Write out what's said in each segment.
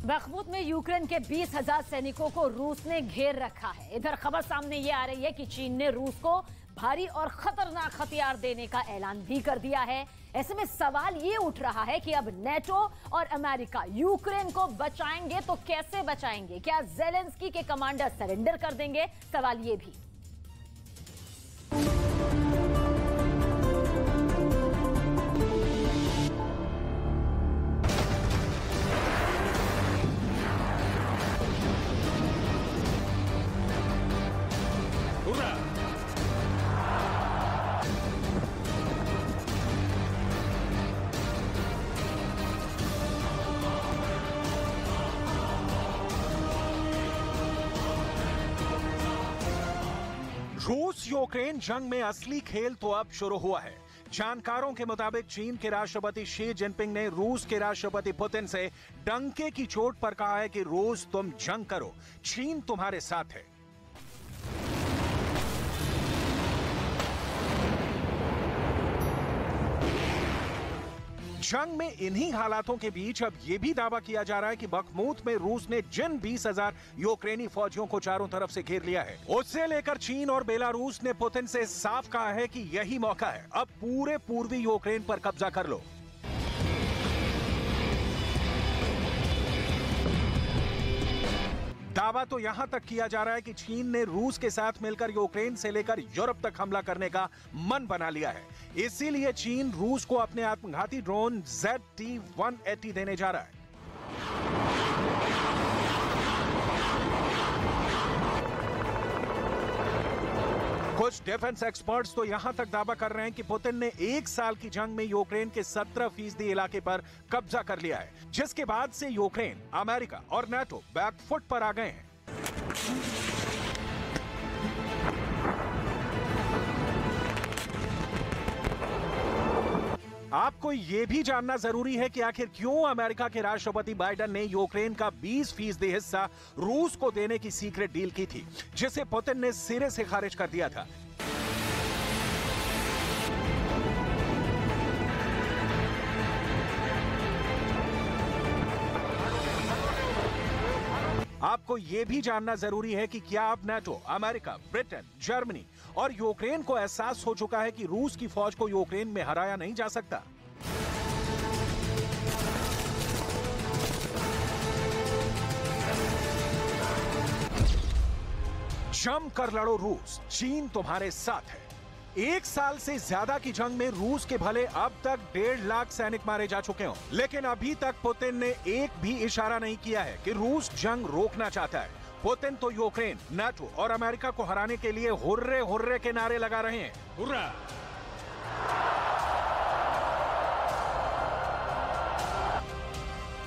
Bakhmut में Ukraine के 20,000 सैनिकों को रूस ने घेर रखा है। इधर खबर सामने ये आ रही है कि चीन ने रूस को भारी और खतरनाक हथियार देने का ऐलान भी कर दिया है। ऐसे में सवाल ये उठ रहा है कि अब नेटो और अमेरिका यूक्रेन को बचाएंगे तो कैसे बचाएंगे? क्या ज़ेलेंस्की के कमांडर सरेंडर कर देंगे? सवाल ये भी। रूस यूक्रेन जंग में असली खेल तो अब शुरू हुआ है। जानकारों के मुताबिक चीन के राष्ट्रपति शी जिनपिंग ने रूस के राष्ट्रपति पुतिन से डंके की चोट पर कहा है कि रूस तुम जंग करो, चीन तुम्हारे साथ है। जंग में इन्हीं हालातों के बीच अब यह भी दावा किया जा रहा है कि बखमुत में रूस ने जिन 20,000 यूक्रेनी फौजियों को चारों तरफ से घेर लिया है, उससे लेकर चीन और बेलारूस ने पुतिन से साफ कहा है कि यही मौका है, अब पूरे पूर्वी यूक्रेन पर कब्जा कर लो। दावा तो यहां तक किया जा रहा है कि चीन ने रूस के साथ मिलकर यूक्रेन से लेकर यूरोप तक हमला करने का मन बना लिया है। इसीलिए चीन रूस को अपने आत्मघाती ड्रोन ZT-180 देने जा रहा है। कुछ डिफेंस एक्सपर्ट्स तो यहां तक दावा कर रहे हैं कि पुतिन ने 1 साल की जंग में यूक्रेन के 17% इलाके पर कब्जा कर लिया है, जिसके बाद से यूक्रेन, अमेरिका और नेटो बैकफुट पर आ गए हैं। आपको यह भी जानना जरूरी है कि आखिर क्यों अमेरिका के राष्ट्रपति बाइडेन ने यूक्रेन का 20% हिस्सा रूस को देने की सीक्रेट डील की थी, जिसे पुतिन ने सिरे से खारिज कर दिया था। आपको यह भी जानना जरूरी है कि क्या अब नेटो, अमेरिका, ब्रिटेन, जर्मनी और यूक्रेन को एहसास हो चुका है कि रूस की फौज को यूक्रेन में हराया नहीं जा सकता। जम कर लड़ो रूस, चीन तुम्हारे साथ है। 1 साल से ज्यादा की जंग में रूस के भले अब तक 1.5 लाख सैनिक मारे जा चुके हों, लेकिन अभी तक पुतिन ने एक भी इशारा नहीं किया है कि रूस जंग रोकना चाहता है। पुतिन तो यूक्रेन, नाटो और अमेरिका को हराने के लिए हुर्रे हुर्रे के नारे लगा रहे हैं। हुर्रा!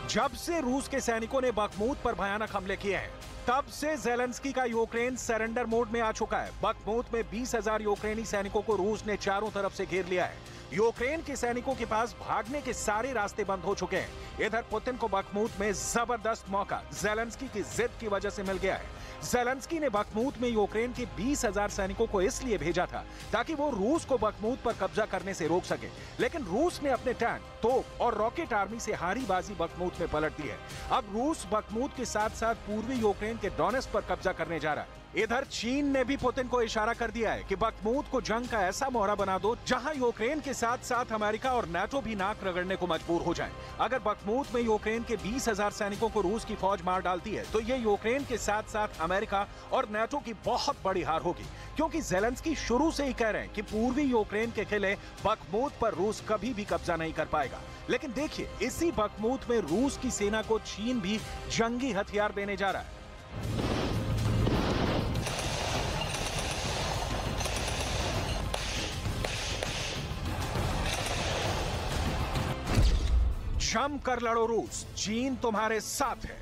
जब से रूस के सैनिकों ने बखमुत पर भयानक हमले किए हैं, तब से ज़ेलेंस्की का यूक्रेन सरेंडर मोड में आ चुका है। बखमुत में 20,000 यूक्रेनी सैनिकों को रूस ने चारों तरफ से घेर लिया है। यूक्रेन के सैनिकों के पास भागने के सारे रास्ते बंद हो चुके हैं। इधर पुतिन को बखमुत में जबरदस्त मौका ज़ेलेंस्की की जिद की वजह से मिल गया है। ज़ेलेंस्की ने बखमुत में यूक्रेन के 20,000 सैनिकों को इसलिए भेजा था ताकि वो रूस को बखमुत पर कब्जा करने से रोक सके, लेकिन रूस ने अपने टैंक, तोप और रॉकेट आर्मी से हारी बाजी बखमुत में पलट दी है। अब रूस बखमुत के साथ साथ पूर्वी यूक्रेन के डोनेट्स्क पर कब्जा करने जा रहा है। इधर चीन ने भी पुतिन को इशारा कर दिया है कि बखमुत को जंग का ऐसा मोहरा बना दो जहां यूक्रेन के साथ साथ अमेरिका और नेटो भी नाक रगड़ने को मजबूर हो जाएं। अगर बखमुत में यूक्रेन के 20,000 सैनिकों को रूस की फौज मार डालती है तो ये यूक्रेन के साथ साथ अमेरिका और नेटो की बहुत बड़ी हार होगी, क्योंकि ज़ेलेंस्की शुरू से ही कह रहे हैं कि पूर्वी यूक्रेन के किले बखमुत पर रूस कभी भी कब्जा नहीं कर पाएगा। लेकिन देखिए, इसी बखमुत में रूस की सेना को चीन भी जंगी हथियार देने जा रहा है। जम कर लड़ो रूस, चीन तुम्हारे साथ है।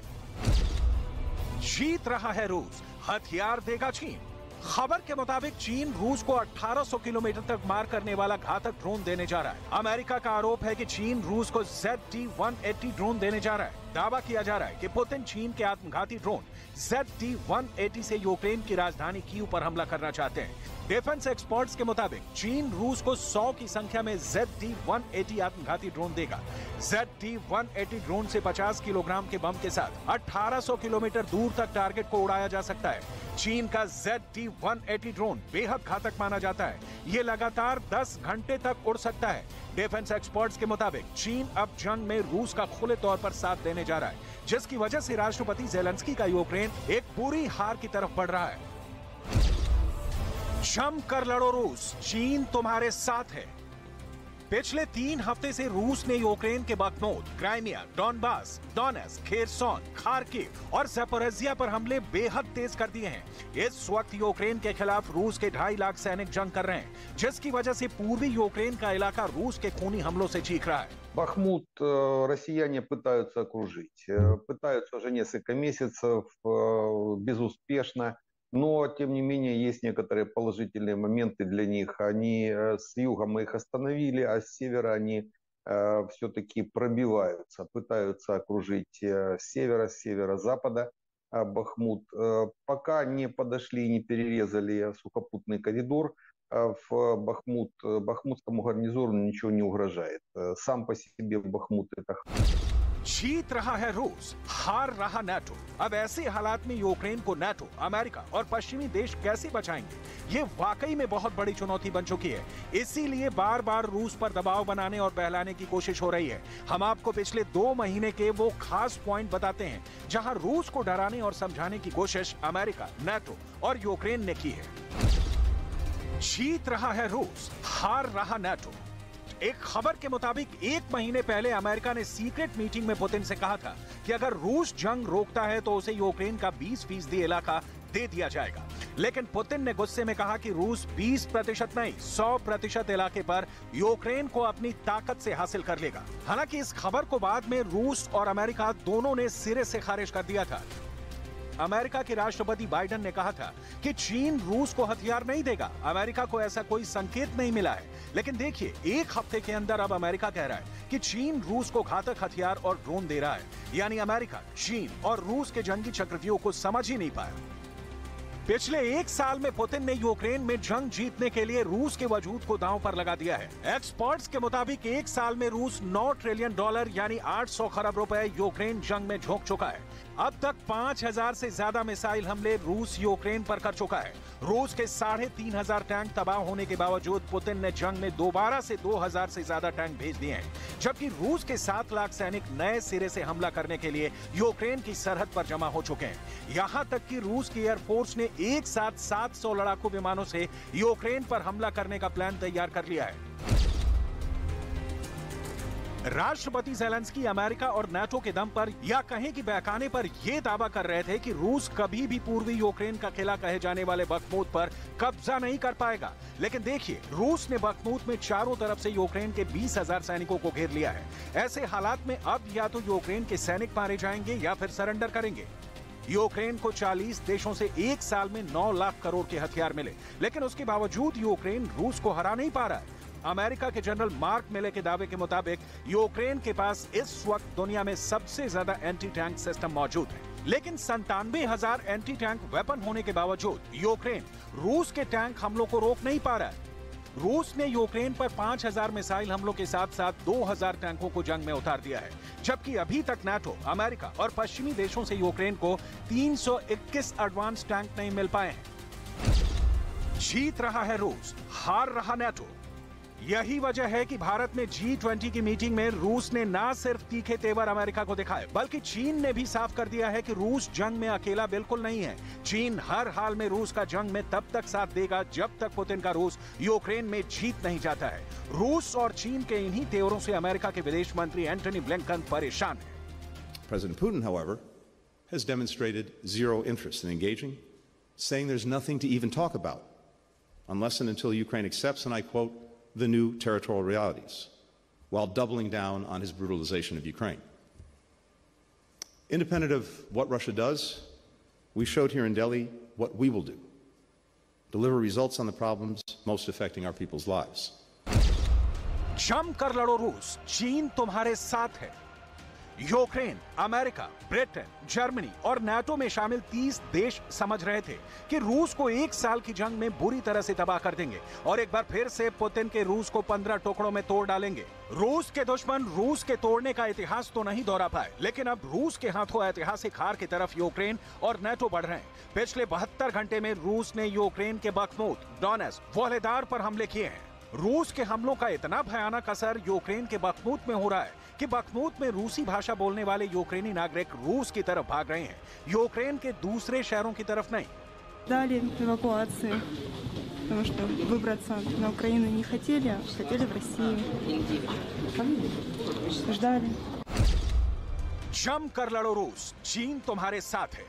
जीत रहा है रूस, हथियार देगा चीन। खबर के मुताबिक चीन रूस को 1800 किलोमीटर तक मार करने वाला घातक ड्रोन देने जा रहा है। अमेरिका का आरोप है कि चीन रूस को ZT-180 ड्रोन देने जा रहा है। दावा किया जा रहा है कि पुतिन चीन के आत्मघाती ड्रोन ZD-180 से यूक्रेन की राजधानी कीव पर हमला करना चाहते हैं। डिफेंस एक्सपर्ट्स के मुताबिक चीन रूस को 100 की संख्या में ZD-180 आत्मघाती ड्रोन देगा। ZD-180 ड्रोन से 50 किलोग्राम के बम के साथ 1800 किलोमीटर दूर तक टारगेट को उड़ाया जा सकता है। चीन का ZD-180 ड्रोन बेहद घातक माना जाता है। ये लगातार 10 घंटे तक उड़ सकता है। डिफेंस एक्सपर्ट्स के मुताबिक चीन अब जंग में रूस का खुले तौर पर साथ देने जा रहा है, जिसकी वजह से राष्ट्रपति ज़ेलेंस्की का यूक्रेन एक बुरी हार की तरफ बढ़ रहा है। जम कर लड़ो रूस, चीन तुम्हारे साथ है। पिछले 3 हफ्ते से रूस ने यूक्रेन के Bakhmut, Crimea, Donbas, Donetsk, Kherson, Kharkiv और ज़पोरिज़िया पर हमले बेहद तेज कर दिए हैं। इस वक्त यूक्रेन के खिलाफ रूस के 2.5 लाख सैनिक जंग कर रहे हैं, जिसकी वजह से पूर्वी यूक्रेन का इलाका रूस के खूनी हमलों से चीख रहा है। Бахмут россияне пытаются окружить. Пытаются уже несколько месяцев, безуспешно. Но, тем не менее, есть некоторые положительные моменты для них. Они с юга мы их остановили, а с севера они все-таки пробиваются. Пытаются окружить с северо-запада Бахмут. Пока не подошли и не перерезали сухопутный коридор, в бахмутскому гарнизону ничего не угрожает. Сам по себе Бахмут это... जीत रहा है रूस, हार रहा नाटो। अब ऐसे हालात में यूक्रेन को नाटो, अमेरिका और पश्चिमी देश कैसे बचाएंगे? ये वाकई में बहुत बड़ी चुनौती बन चुकी है। इसीलिए बार बार रूस पर दबाव बनाने और बहलाने की कोशिश हो रही है। हम आपको पिछले 2 महीने के वो खास पॉइंट बताते हैं जहां रूस को डराने और समझाने की कोशिश अमेरिका, नाटो और यूक्रेन ने की है। जीत रहा है रूस, हार रहा नाटो। एक खबर के मुताबिक 1 महीने पहले अमेरिका ने सीक्रेट मीटिंग में पुतिन से कहा था कि अगर रूस जंग रोकता है तो उसे यूक्रेन का 20% इलाका दे दिया जाएगा। लेकिन पुतिन ने गुस्से में कहा कि रूस 20% नहीं 100% इलाके पर यूक्रेन को अपनी ताकत से हासिल कर लेगा। हालांकि इस खबर को बाद में रूस और अमेरिका दोनों ने सिरे से खारिज कर दिया था। अमेरिका के राष्ट्रपति बाइडेन ने कहा था कि चीन रूस को हथियार नहीं देगा। अमेरिका को ऐसा कोई संकेत नहीं मिला है। लेकिन देखिए, 1 हफ्ते के अंदर अब अमेरिका कह रहा है कि चीन रूस को घातक हथियार और ड्रोन दे रहा है। यानी अमेरिका, चीन और रूस के जंगी चक्रव्यूह को समझ ही नहीं पाया। पिछले 1 साल में पुतिन ने यूक्रेन में जंग जीतने के लिए रूस के वजूद को दांव पर लगा दिया है। एक्सपर्ट्स के मुताबिक 1 साल में रूस $9 ट्रिलियन यानी 800 खरब रुपए यूक्रेन जंग में झोंक चुका है। अब तक 5000 से ज्यादा मिसाइल हमले रूस यूक्रेन पर कर चुका है। रूस के 3500 टैंक तबाह होने के बावजूद पुतिन ने जंग में दोबारा से 2000 से ज्यादा टैंक भेज दिए हैं, जबकि रूस के 7 लाख सैनिक नए सिरे से हमला करने के लिए यूक्रेन की सरहद पर जमा हो चुके हैं। यहां तक कि रूस की एयरफोर्स ने एक साथ 700 लड़ाकू विमानों से यूक्रेन पर हमला करने का प्लान तैयार कर लिया है। राष्ट्रपति ज़ेलेंस्की अमेरिका और नाटो के दम पर या कहें कि बहकाने पर यह दावा कर रहे थे कि रूस कभी भी पूर्वी यूक्रेन का किला कहे जाने वाले बखमूत पर कब्जा नहीं कर पाएगा। लेकिन देखिए, रूस ने बखमूत में चारों तरफ से यूक्रेन के 20,000 सैनिकों को घेर लिया है। ऐसे हालात में अब या तो यूक्रेन के सैनिक मारे जाएंगे या फिर सरेंडर करेंगे। यूक्रेन को 40 देशों से 1 साल में 9 लाख करोड़ के हथियार मिले, लेकिन उसके बावजूद यूक्रेन रूस को हरा नहीं पा रहा है। अमेरिका के जनरल मार्क मिले के दावे के मुताबिक यूक्रेन के पास इस वक्त दुनिया में सबसे ज्यादा एंटी टैंक सिस्टम मौजूद है, लेकिन 97,000 एंटी टैंक वेपन होने के बावजूद यूक्रेन रूस के टैंक हमलों को रोक नहीं पा रहा है। रूस ने यूक्रेन पर 5000 मिसाइल हमलों के साथ साथ 2000 टैंकों को जंग में उतार दिया है, जबकि अभी तक नाटो, अमेरिका और पश्चिमी देशों से यूक्रेन को 321 एडवांस टैंक नहीं मिल पाए हैं। जीत रहा है रूस, हार रहा नाटो। यही वजह है कि भारत में G20 की मीटिंग में रूस ने ना सिर्फ तीखे तेवर अमेरिका को दिखाए, बल्कि चीन ने भी साफ कर दिया है कि रूस जंग में अकेला बिल्कुल नहीं है। चीन हर हाल में रूस का जंग में तब तक साथ देगा जब तक पुतिन का रूस यूक्रेन में जीत नहीं जाता है। रूस और चीन के इन्हीं तेवरों से अमेरिका के विदेश मंत्री एंटनी ब्लिंकन परेशान है। President Putin, however, has demonstrated zero interest in engaging, saying there's nothing to even talk about unless and until Ukraine accepts, and I quote, the new territorial realities, while doubling down on his brutalization of Ukraine. Independent of what Russia does, we showed here in Delhi what we will do: deliver results on the problems most affecting our people's lives. जम कर लड़ो रूस, चीन तुम्हारे साथ है। Ukraine, America, Britain, Germany और NATO में शामिल 30 देश समझ रहे थे कि रूस को 1 साल की जंग में बुरी तरह से तबाह कर देंगे और एक बार फिर से पुतिन के रूस को 15 टुकड़ों में तोड़ डालेंगे। रूस के दुश्मन रूस के तोड़ने का इतिहास तो नहीं दोहरा पाए, लेकिन अब रूस के हाथों ऐतिहासिक हार की तरफ यूक्रेन और नाटो बढ़ रहे हैं। पिछले 72 घंटे में रूस ने यूक्रेन के बखमुत, डोनेत्स्क, वोहलेदार पर हमले किए हैं। रूस के हमलों का इतना भयानक असर यूक्रेन के बखमुत में हो रहा है कि बखमुत में रूसी भाषा बोलने वाले यूक्रेनी नागरिक रूस की तरफ भाग रहे हैं, यूक्रेन के दूसरे शहरों की तरफ नहीं। Дали эвакуации, потому что выбраться на Украину не хотели, а хотели в Россию. Ждали. जम कर लड़ो रूस, चीन तुम्हारे साथ है।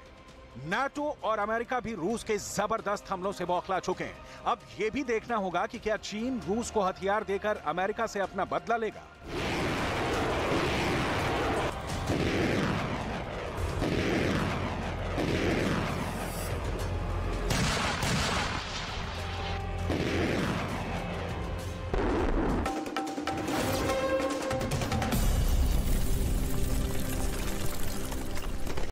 नाटो और अमेरिका भी रूस के जबरदस्त हमलों से बौखला चुके हैं। अब यह भी देखना होगा कि क्या चीन रूस को हथियार देकर अमेरिका से अपना बदला लेगा।